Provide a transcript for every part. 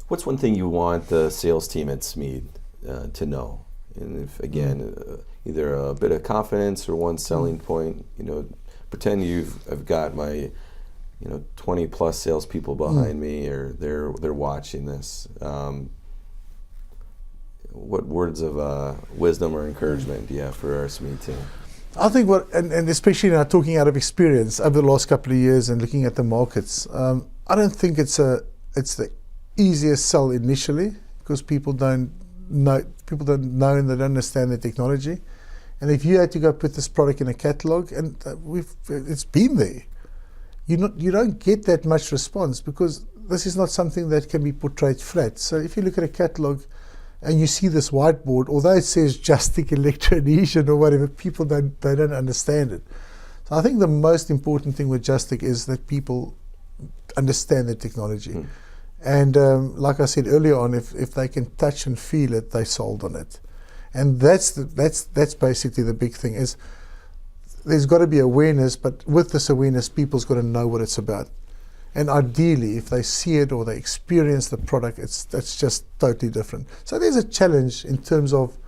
What's one thing you want the sales team at Smead to know? And if, again, either a bit of confidence or one selling point, pretend I've got my 20 plus salespeople behind me, or they're watching this. What words of wisdom or encouragement do you have for our SME team? I think and especially now talking out of experience over the last couple of years and looking at the markets, I don't think it's the easiest sell initially, because people don't know and they don't understand the technology. And if you had to go put this product in a catalog, and it's been there, you don't get that much response, because this is not something that can be portrayed flat. So if you look at a catalog and you see this whiteboard, although it says Justick electroadhesion or whatever, people don't understand it. So I think the most important thing with Justick is that people understand the technology. And like I said earlier on, if they can touch and feel it, they sold on it. And that's basically the big thing. Is there's got to be awareness, but with this awareness, people's got to know what it's about. And ideally, if they see it or they experience the product, that's just totally different. So there's a challenge in terms of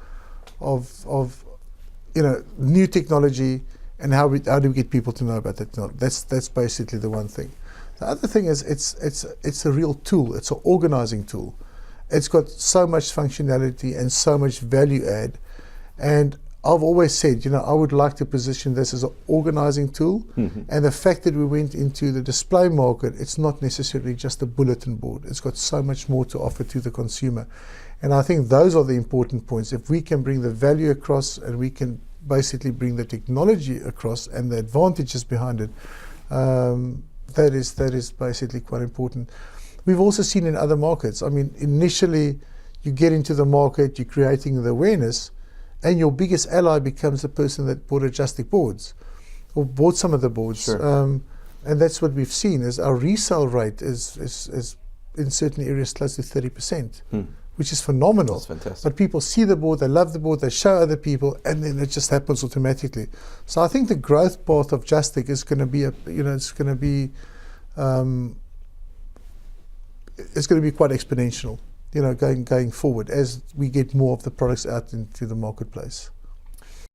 new technology, and how do we get people to know about that? That's basically the one thing. The other thing is it's a real tool. It's an organizing tool. It's got so much functionality and so much value add. And I've always said, I would like to position this as an organizing tool. And the fact that we went into the display market, it's not necessarily just a bulletin board. It's got so much more to offer to the consumer. And I think those are the important points. If we can bring the value across, and we can basically bring the technology across and the advantages behind it, that is basically quite important. We've also seen in other markets, initially you get into the market, you're creating the awareness, and your biggest ally becomes the person that bought a Justick boards or bought some of the boards. Sure. And that's what we've seen, is our resale rate is in certain areas close to 30%, which is phenomenal. That's fantastic. But people see the board, they love the board, they show other people, and then it just happens automatically. So I think the growth path of Justick is going to be it's going to be quite exponential, going forward, as we get more of the products out into the marketplace.